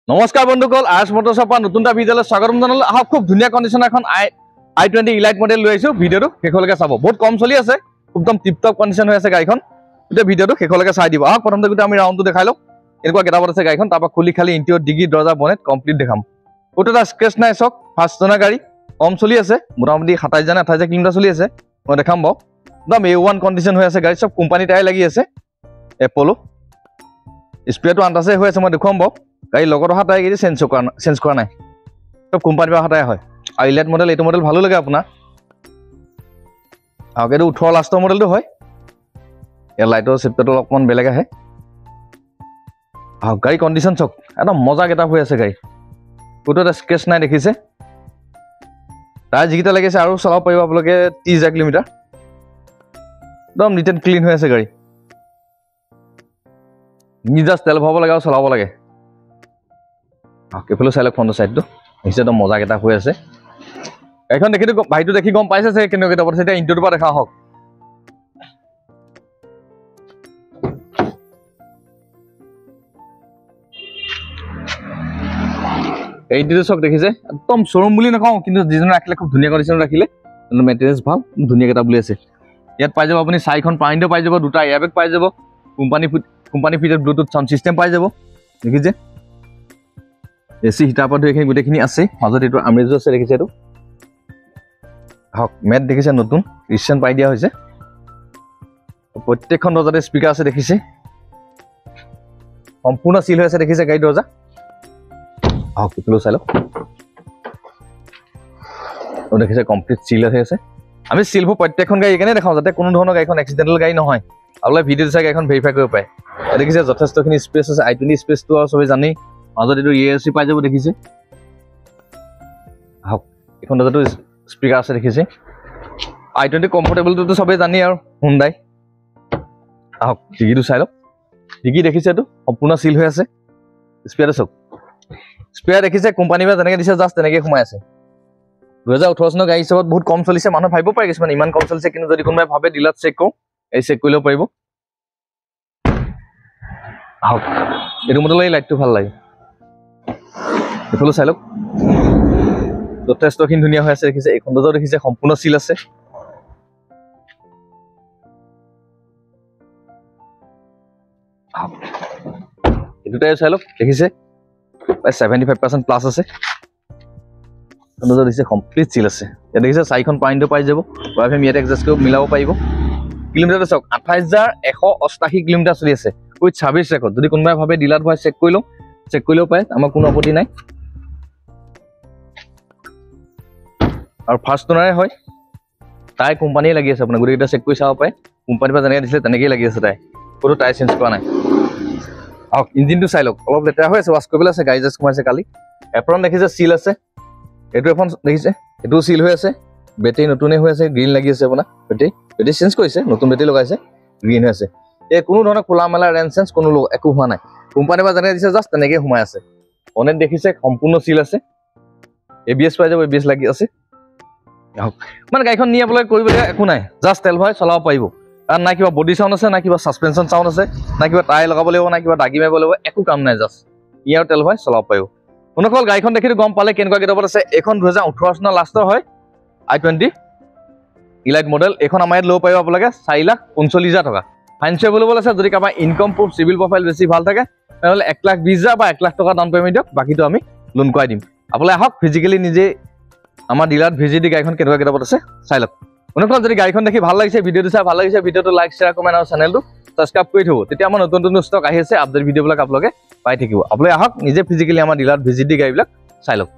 নমস্কাৰ বন্ধুসকল, আৰএছ মটৰছৰ পৰা নতুন এটা ভিডিঅ'লৈ স্বাগতম জনালোঁ। আহক খুব ধুনীয়া কণ্ডিশ্যন এখন i20 ইলাইট মডেল লৈ আহিছোঁ। ভিডিঅ'টো শেষলৈকে চাব, বহুত কম চলি আছে, একদম টিপটপ কণ্ডিশ্যন হৈ আছে গাড়ীখন। গোটেই ভিডিঅ'টো শেষলৈকে চাই দিব। আহক প্ৰথমতে গোটেই আমি ৰাউণ্ডটো দেখাই লওঁ, এনেকুৱা কেইটাপত আছে গাড়ীখন, তাৰপৰা খুলি খালি ইণ্টেৰিয়ৰ ডিগি দৰ্জা বনেট কমপ্লিট দেখাম। ক'তো এটা স্ক্ৰেচ নাই, চাওক ফাৰ্ষ্ট জনা গাড়ী, কম চলি আছে, মোটামুটি 27,000 কিলোমিটাৰ চলি আছে। মই দেখাম বাৰু, একদম A1 কণ্ডিশ্যন হৈ আছে গাড়ী, চব কোম্পানী টায়াৰ লাগি আছে, এপ'লো স্প্ৰেটো আনটাছে হৈ আছে। মই দেখুৱাম বাৰু, গাড়ী লগত অহা টায়াৰ চেঞ্জ কৰা নাই, চব কোম্পানীৰ পৰা অহা টায়াৰ হয়। আৰু ইলাইট মডেল, এইটো মডেল ভালো লাগে আপোনাৰ। আৰু এইটো 18 লাষ্টৰ মডেলটো হয়, ইয়াৰ লাইটৰ চেপ্টাৰটো অকণমান বেলেগ আহে। আৰু গাড়ী কণ্ডিশ্যন চাওক, একদম মজা গেটাপ হৈ আছে গাড়ী, ক'তো এটা স্ক্ৰেচ নাই দেখিছে। টায়াৰ যিকেইটা লাগিছে আৰু চলাব পাৰিব আপোনালোকে 30,000 কিলোমিটাৰ, একদম নিট এণ্ড ক্লিন হৈ আছে গাড়ী। জাষ্ট তেল ভৰাব লাগে আৰু চলাব লাগে। এইফালে চাই লওক ফ্ৰণ্টৰ চাইডটো, নিশ্চয় একদম মজা গেটাপ হৈ আছে। গাড়ীখন দেখি ভাইটো দেখি গম পাইছে চাগে কেনেকুৱা গেটাপত আছে। এতিয়া ইণ্টেৰিয়ৰটোৰ পৰা দেখা হওক। এইটো চাওক দেখিছে, একদম শ্বৰুম বুলি নকওঁ, কিন্তু যিজনে ৰাখিলে খুব ধুনীয়া কণ্ডিশ্যনত ৰাখিলে, মেইনটেনেঞ্চ ভাল, ধুনীয়া গেটাপ বুলি আছে। ইয়াত পাই যাব আপুনি 4খন পাইণ্টো পাই যাব, 2টা এয়াৰবেগ পাই যাব, company fitted Bluetooth sound system পাই যাব। দেখিছে AC হিটাৰ পৰা ধৰি এইখিনি গোটেইখিনি আছে। মাজত এইটো আমৰেজো আছে, দেখিছে এইটো হওক মেট দেখিছে, নতুন ৰিচেণ্ট পাই দিয়া হৈছে। প্ৰত্যেকখন দৰ্জাতে স্পীকাৰ আছে, দেখিছে সম্পূৰ্ণ চিল হৈ আছে, দেখিছে গাড়ী দৰ্জা। হওক এইফালেও চাই লওক, দেখিছে কমপ্লিট চিল হৈ আছে। আমি চিলবোৰ প্ৰত্যেকখন গাড়ী এইকাৰণে দেখাওঁ যাতে কোনো ধৰণৰ গাড়ীখন এক্সিডেণ্টেল গাড়ী নহয়। আপোনালোকে ভিডিঅ'টো চাই গাড়ীখন ভেৰিফাই কৰিব পাৰে। দেখিছে যথেষ্টখিনি স্পেচ আছে, i20 স্পেচটো আৰু চবেই জানেই। মাজত এইটো ESC পাই যাব, দেখিছে হওক এইখন দৰ্জাটো স্পীকাৰ আছে, দেখিছে। i20 কমফৰ্টেবলটোতো চবেই জানেই আৰু হুণ্ডাই। আহক ডিগিটো চাই লওক, ডিগি দেখিছে এইটো সম্পূৰ্ণ চিল হৈ আছে। স্পেয়াৰটো চাওক, স্পেয়াৰ দেখিছে কোম্পানীৰ পৰা যেনেকৈ দিছে জাষ্ট তেনেকৈ সোমাই আছে। 2018 চনৰ গাড়ী হিচাপত বহুত কম চলিছে, মানুহে ভাবিব পাৰে কিছুমান ইমান কম চলিছে, কিন্তু যদি কোনোবাই ভাবে ডিলাৰত চেক কৰোঁ, এই চেক কৰি ল'ব পাৰিব। আহক এইটো মডেলৰ এই লাইটটো ভাল লাগে, এইফালে চাই লওক যথেষ্টখিনি ধুনীয়া হৈ আছে, দেখিছে। এইখন দৰ্জাও দেখিছে সম্পূৰ্ণ চিল আছে। এইটো টায়াৰ চাই লওক, দেখিছে 75% প্লাছ আছে। দেখিছে কমপ্লিট চিল আছে। ইয়াত দেখিছে 4খন পাইণ্টো পাই যাব, ৱাইফাই ইয়াত এডজাষ্ট কৰিব মিলাব পাৰিব। কিলোমিটাৰটো চাওক 28,188 কিলোমিটাৰ চলি আছে, উইথ ছাৰ্ভিচ ৰেকৰ্ড। যদি কোনোবাই ভাবে ডিলাৰত ভৰাই চেক কৰি লওঁ, চেক কৰিলেও পাৰে, আমাৰ কোনো আপত্তি নাই। আৰু ফাৰ্ষ্ট অনাৰে হয়, তাই কোম্পানীয়ে লাগি আছে, আপোনাৰ গোটেইকেইটা চেক কৰি চাব পাৰে। কোম্পানীৰ পৰা যেনেকৈ দিছিলে তেনেকেই লাগি আছে, তাই কোনো টায়াৰ চেঞ্জ কৰা নাই। আৰু ইঞ্জিনটো চাই লওক, অলপ লেতেৰা হৈ আছে, ৱাছ কৰিবলৈ আছে, গাড়ী জাষ্ট সোমাইছে কালি। এপ্ৰন দেখিছে চিল আছে, এইটো এখন দেখিছে এইটোও চিল হৈ আছে। বেটেৰী নতুনেই হৈ আছে, গ্ৰীণ লাগি আছে আপোনাৰ। বেটেৰী চেঞ্জ কৰিছে, নতুন বেটেৰী লগাইছে, গ্ৰীণ হৈ আছে। এই কোনো ধৰণৰ খোলা মেলা ৰেঞ্জ চেঞ্জ কোনো একো হোৱা নাই, কোম্পানীৰ পৰা যেনেকৈ দিছে জাষ্ট তেনেকৈ সোমাই আছে। বনেট দেখিছে সম্পূৰ্ণ চিল আছে, ABS পাই যাব, ABS লাগি আছে। মানে গাড়ীখন নি আপোনালোকে কৰিবলৈ একো নাই, জাষ্ট তেল ভৰাই চলাব পাৰিব। কাৰণ নাই কিবা বডি চাউণ্ড আছে, নাই কিবা ছাছপেনশ্যন চাউণ্ড আছে, নাই কিবা টায়াৰ লগাব লাগিব, নাই কিবা দাগি মাৰিব লাগিব, একো কাম নাই, জাষ্ট ই আৰু তেল ভৰাই চলাব পাৰিব। শুনকল গাড়ীখন দেখিটো গম পালে কেনেকুৱা গেটাপত আছে। এইখন 2018 চনৰ লাষ্টৰ হয়, i20 ইলাইট মডেল। এইখন আমাৰ ইয়াত ল'ব পাৰিব আপোনালোকে 4,45,000 টকা। ফাইনেন্স এভেইলেবল আছে। যদি কাৰোবাৰ ইনকম প্ৰুফ, চিভিল প্ৰফাইল বেছি ভাল থাকে, তেনেহ'লে 1,20,000 বা 1,00,000 টকা ডাউন পে'মেণ্ট দিয়ক, বাকীটো আমি লোন কৰাই দিম। আপোনালোকে আহক ফিজিকেলি নিজে আমাৰ ডিলাৰত ভিজিট দি গাড়ীখন কেনেকুৱা গেটাপত আছে চাই লওক। শুনকল যদি গাড়ীখন দেখি ভাল লাগিছে, ভিডিঅ'টো চাই ভাল লাগিছে, ভিডিঅ'টো লাইক, শ্বেয়াৰ, কমেণ্ট আৰু চেনেলটো ছাবস্ক্ৰাইব কৰি থ'ব। তেতিয়া আমাৰ নতুন নতুন ষ্টক আহি আছে, আপডেট ভিডিঅ'বিলাক আপোনালোকে পাই থাকিব। আপোনালোকে আহক নিজে ফিজিকেলি আমাৰ ডিলাৰত ভিজিট দি গাড়ীবিলাক চাই লওক।